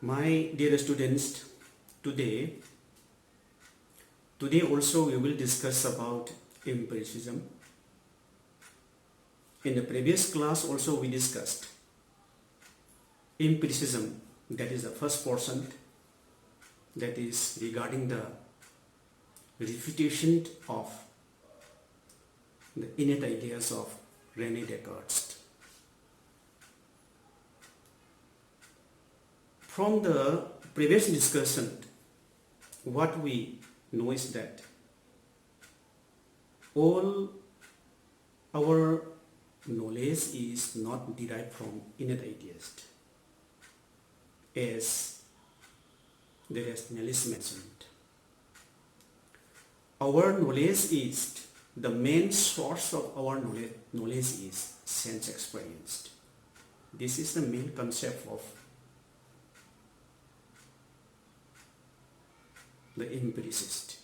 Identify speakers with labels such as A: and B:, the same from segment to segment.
A: My dear students, today also we will discuss about empiricism. In the previous class also we discussed empiricism, that is the first portion, that is regarding the refutation of the innate ideas of René Descartes. From the previous discussion, what we know is that all our knowledge is not derived from innate ideas, as the rationalist mentioned. Our knowledge is, the main source of our knowledge is sense experienced. This is the main concept of the empiricist.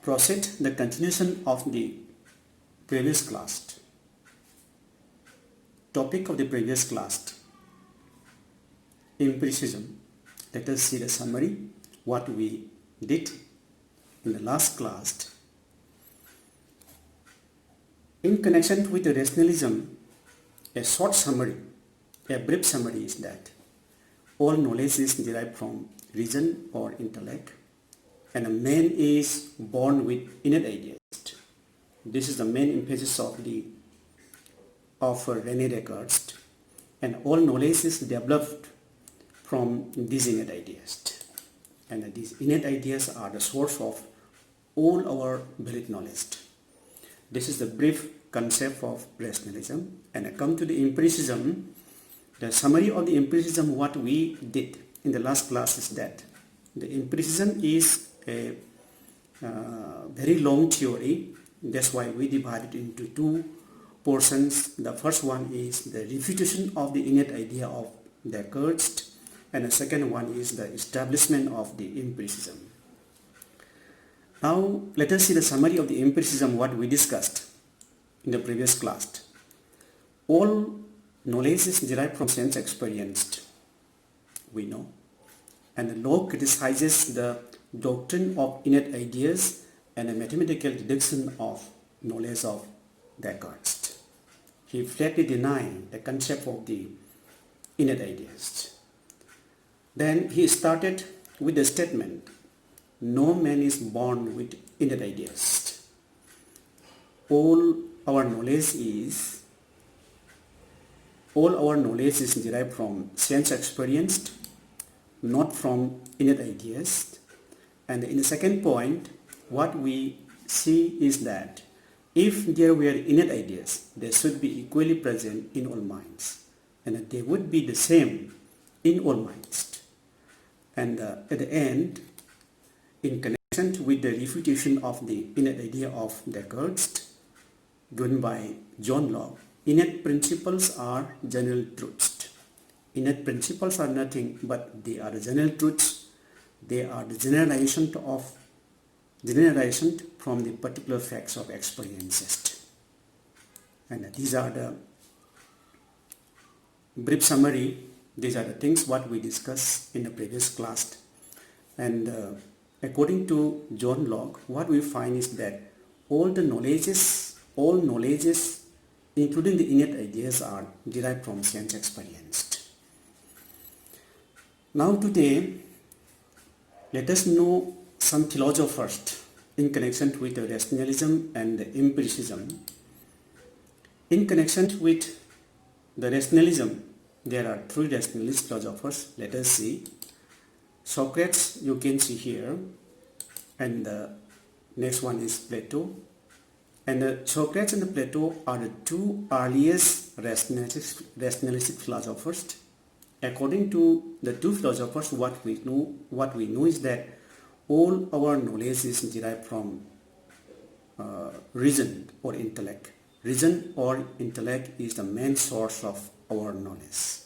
A: Proceed the continuation of the previous class. Topic of the previous class, empiricism. Let us see the summary, what we did in the last class. In connection with the rationalism, a short summary, a brief summary is that all knowledge is derived from reason or intellect, and a man is born with innate ideas. This is the main emphasis of René Descartes, and all knowledge is developed from these innate ideas, and these innate ideas are the source of all our valid knowledge. This is the brief concept of rationalism, and I come to the empiricism. The summary of the empiricism, what we did in the last class, is that the empiricism is a very long theory. That's why we divide it into two portions. The first one is the refutation of the innate idea of Descartes, and the second one is the establishment of the empiricism. Now let us see the summary of the empiricism, what we discussed in the previous class. All knowledge is derived from sense experienced, we know, and Locke criticizes the doctrine of innate ideas and a mathematical deduction of knowledge of Descartes. He flatly denied the concept of the innate ideas. Then he started with the statement, no man is born with innate ideas. All our knowledge is derived from sense experienced, not from innate ideas. And in the second point, what we see is that if there were innate ideas, they should be equally present in all minds, and that they would be the same in all minds. And at the end, in connection with the refutation of the innate idea of Descartes, given by John Locke, innate principles are general truths. Innate principles are nothing but they are the general truths. They are the generalization from the particular facts of experiences. And these are the brief summary. These are the things what we discussed in the previous class. And according to John Locke, what we find is that all knowledges, including the innate ideas, are derived from sense experienced. Now today, let us know some philosophers in connection with the rationalism and the empiricism. In connection with the rationalism, there are three rationalist philosophers. Let us see. Socrates, you can see here, and the next one is Plato. And Socrates and Plato are the two earliest rationalistic philosophers. According to the two philosophers, what we know is that all our knowledge is derived from reason or intellect. Reason or intellect is the main source of our knowledge.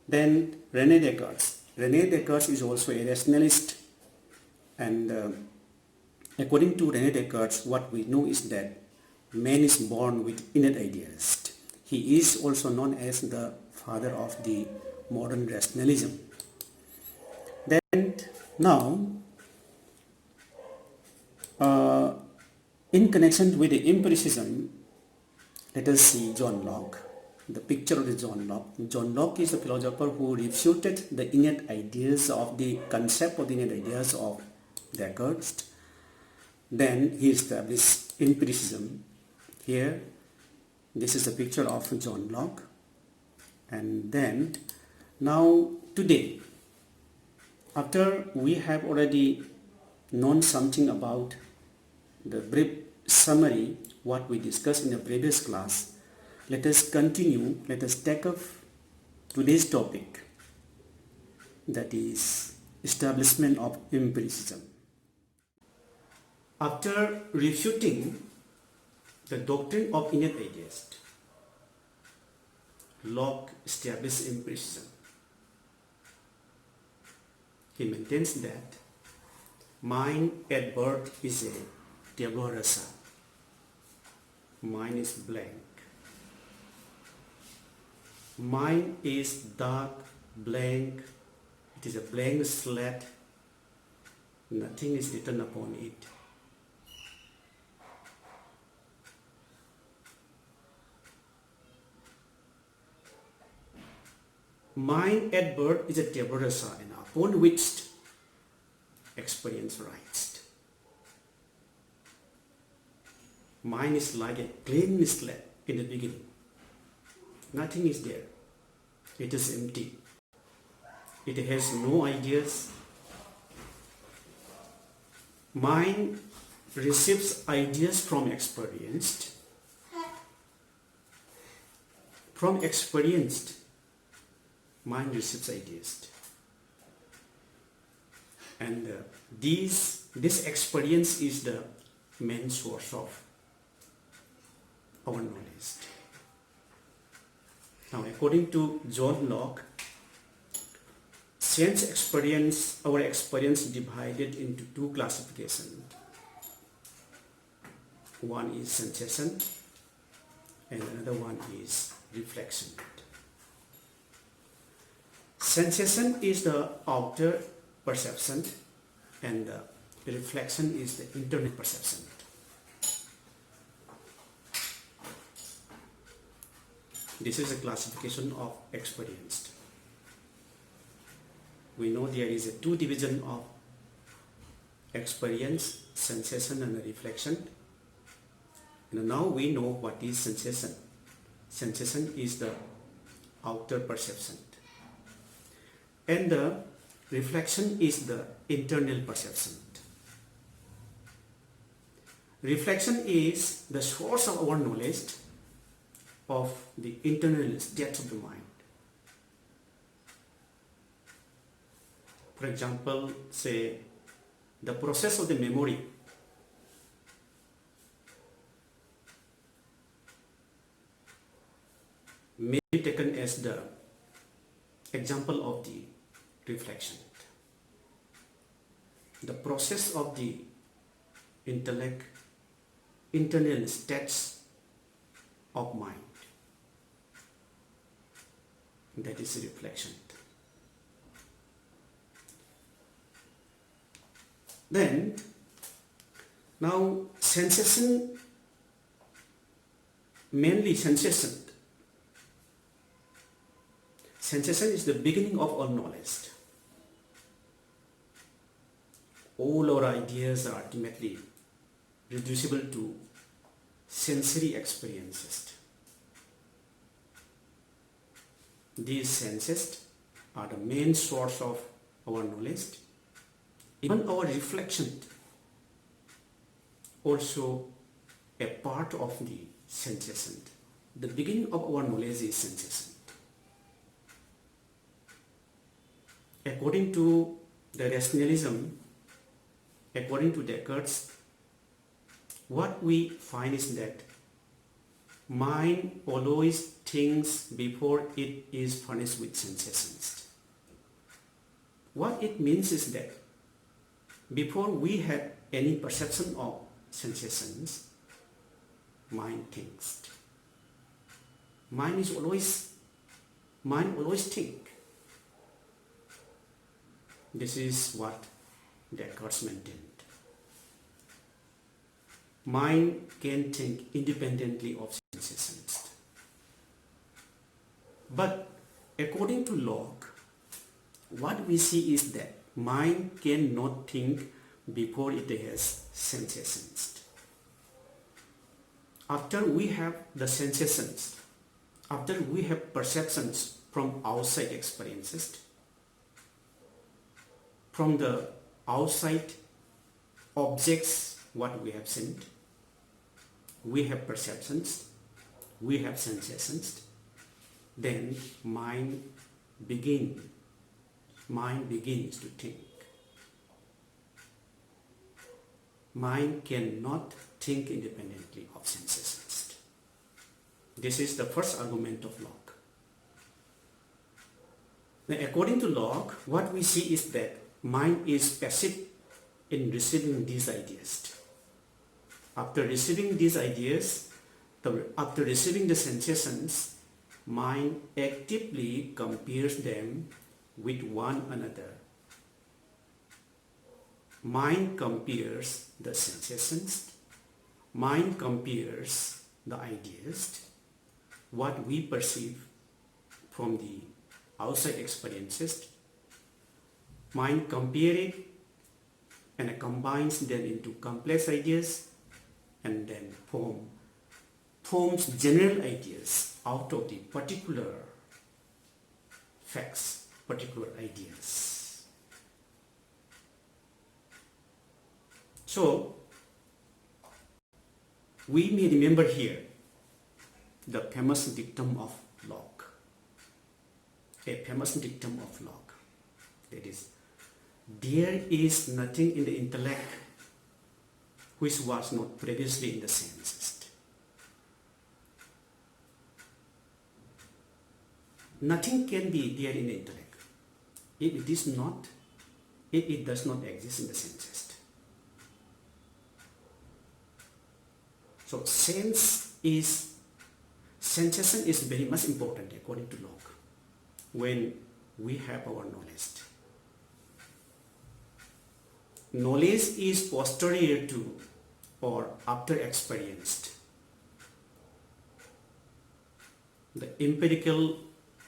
A: Then René Descartes. René Descartes is also a rationalist, and according to René Descartes, what we know is that man is born with innate ideas. He is also known as the father of the modern rationalism. Then now, in connection with the empiricism, let us see John Locke. The picture of the John Locke. John Locke is a philosopher who refuted the innate ideas of the concept of the innate ideas of Descartes. Then he established empiricism. Here, this is a picture of John Locke. And then, now today, after we have already known something about the brief summary what we discussed in the previous class, let us continue, let us take up today's topic, that is establishment of empiricism. After refuting the doctrine of innate ideas, Locke established empiricism. He maintains that mind at birth is a tabula rasa. Mind is blank. Mind is dark, blank. It is a blank slate. Nothing is written upon it. Mind at birth is a tabula rasa, and upon which experience rises. Mind is like a clean slate in the beginning. Nothing is there. It is empty. It has no ideas. Mind receives ideas from experienced. From experienced, mind receives ideas. And this experience is the main source of our knowledge. Now, according to John Locke, sense experience, our experience divided into two classifications. One is sensation and another one is reflection. Sensation is the outer perception and the reflection is the internal perception. This is a classification of experience. We know there is a two division of experience, sensation and reflection. And now we know what is sensation. Sensation is the outer perception. And the reflection is the internal perception. Reflection is the source of our knowledge of the internal state of the mind. For example, say the process of the memory may be taken as the example of the reflection. The process of the intellect, internal states of mind, that is reflection. Then, now sensation, mainly sensation. Sensation is the beginning of all knowledge. All our ideas are ultimately reducible to sensory experiences. These senses are the main source of our knowledge. Even our reflection also a part of the sensation. The beginning of our knowledge is sensation. According to the rationalism, according to Descartes, what we find is that mind always thinks before it is furnished with sensations. What it means is that before we have any perception of sensations, mind thinks. Mind is always Mind always think. This is what Descartes maintained. Mind can think independently of sensations. But according to Locke, what we see is that mind cannot think before it has sensations. After we have the sensations, after we have perceptions from outside experiences, from the outside objects what we have seen, we have perceptions, we have sensations, then mind begins to think. Mind cannot think independently of sensations. This is the first argument of Locke. Now, according to Locke, what we see is that mind is passive in receiving these ideas. After receiving these ideas, after receiving the sensations, mind actively compares them with one another. Mind compares the sensations, mind compares the ideas, what we perceive from the outside experiences. Mind compares it and combines them into complex ideas and then forms general ideas out of the particular facts, particular ideas. So, we may remember here the famous dictum of Locke. A famous dictum of Locke. That is, there is nothing in the intellect which was not previously in the senses. Nothing can be there in the intellect if it does not exist in the senses. So sensation is very much important according to Locke when we have our knowledge. Knowledge is posterior to or after experienced. The empirical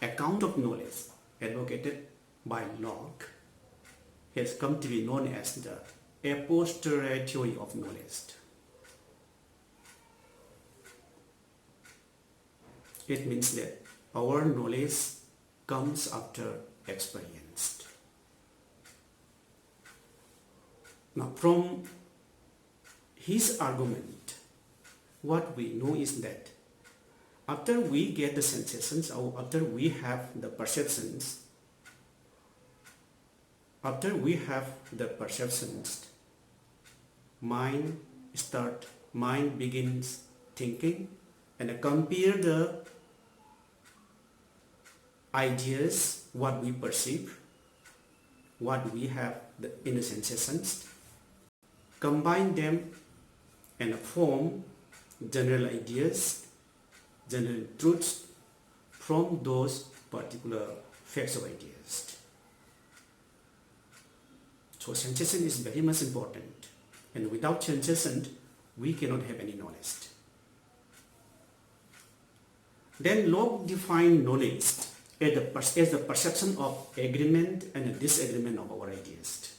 A: account of knowledge advocated by Locke has come to be known as the a posteriori theory of knowledge. It means that our knowledge comes after experience. Now, from his argument, what we know is that after we get the sensations, or after we have the perceptions, mind begins thinking and compare the ideas, what we perceive, what we have in the sensations, combine them and form general ideas, general truths from those particular facts of ideas. So sensation is very much important, and without sensation we cannot have any knowledge. Then Locke defined knowledge as the perception of agreement and disagreement of our ideas.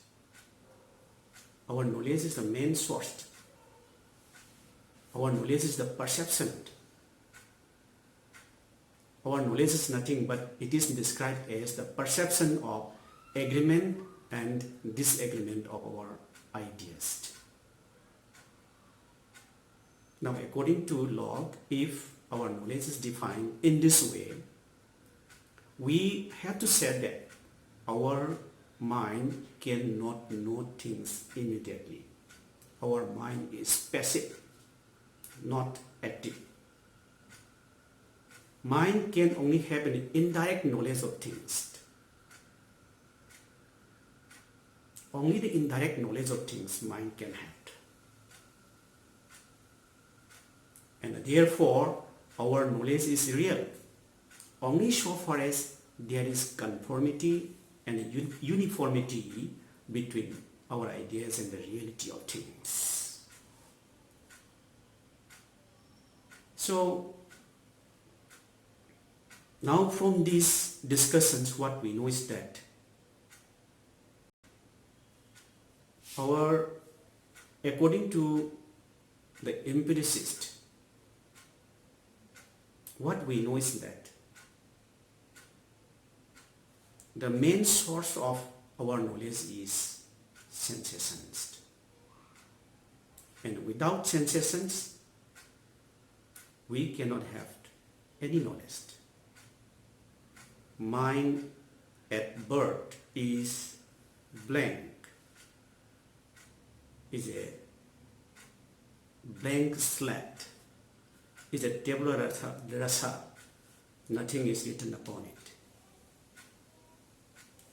A: Our knowledge is the main source. Our knowledge is the perception. Our knowledge is nothing but it is described as the perception of agreement and disagreement of our ideas. Now, according to Locke, if our knowledge is defined in this way, we have to say that our mind cannot know things immediately. Our mind is passive, not active. Mind can only have an indirect knowledge of things. Only the indirect knowledge of things mind can have. And therefore, our knowledge is real. only so far as there is conformity and uniformity between our ideas and the reality of things. So now from these discussions, what we know is that according to the empiricist, what we know is that the main source of our knowledge is sensations. And without sensations, we cannot have any knowledge. Mind at birth is blank, is a blank slate, is a tabula rasa, nothing is written upon it.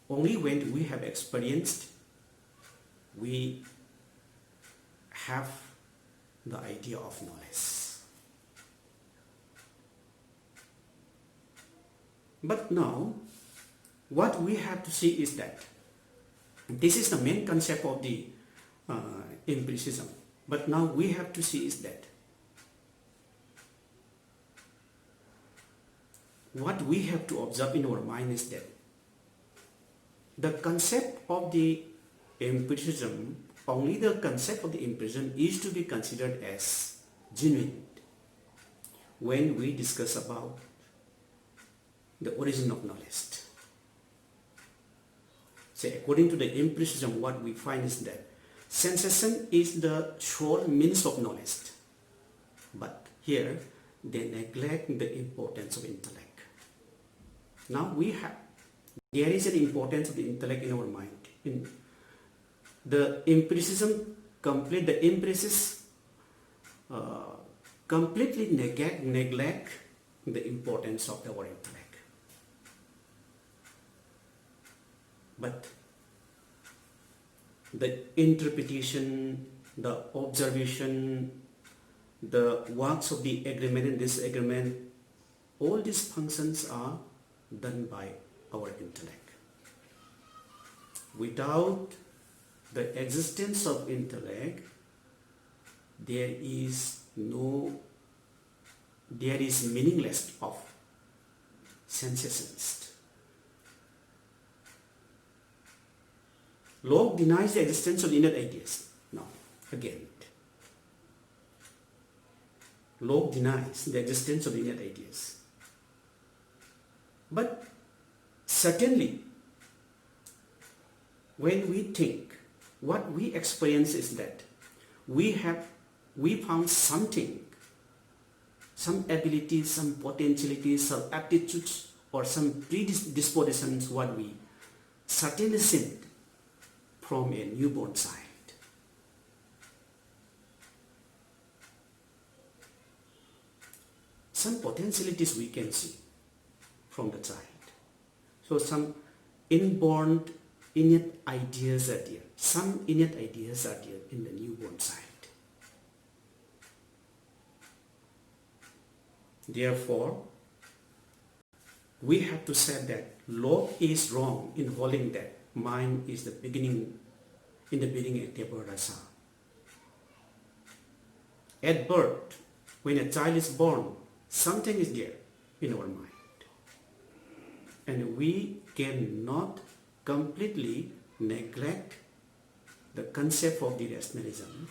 A: Only when we have experienced, we have the idea of knowledge. But now, what we have to see is that this is the main concept of the empiricism. But now we have to see is that what we have to observe in our mind is that the concept of the empiricism, only the concept of the empiricism is to be considered as genuine when we discuss about the origin of knowledge. So according to the empiricism, what we find is that sensation is the sole means of knowledge. But here they neglect the importance of intellect. Now there is an importance of the intellect in our mind. The empiricists completely neglect the importance of our intellect. But the interpretation, the observation, the works of the agreement and disagreement, all these functions are done by our intellect. Without the existence of intellect, there is meaningless of sensations. Locke denies the existence of innate ideas. Now, again, Locke denies the existence of innate ideas. But certainly, when we think, what we experience is that we found something, some abilities, some potentialities, some aptitudes, or some predispositions, what we certainly seen from a newborn child. Some potentialities we can see from the child. So some inborn innate ideas are there. Some innate ideas are there in the newborn child. Therefore, we have to say that Locke is wrong in holding that mind is the beginning, in the beginning a tabula rasa. At birth, when a child is born, something is there in our mind. And we cannot completely neglect the concept of the rationalism.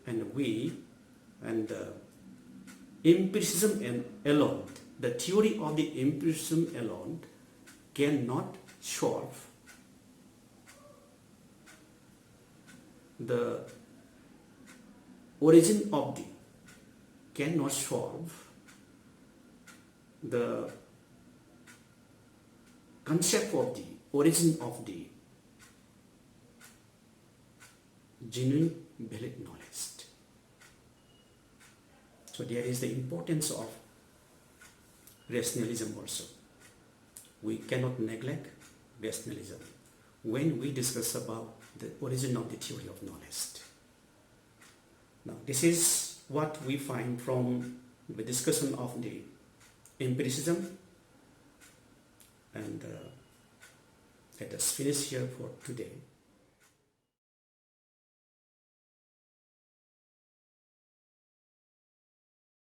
A: And the empiricism alone, the theory of the empiricism alone cannot solve the origin of the, cannot solve the concept of the origin of the genuine valid knowledge. So there is the importance of rationalism also. We cannot neglect rationalism when we discuss about the origin of the theory of knowledge. Now this is what we find from the discussion of the empiricism, and let us finish here for today.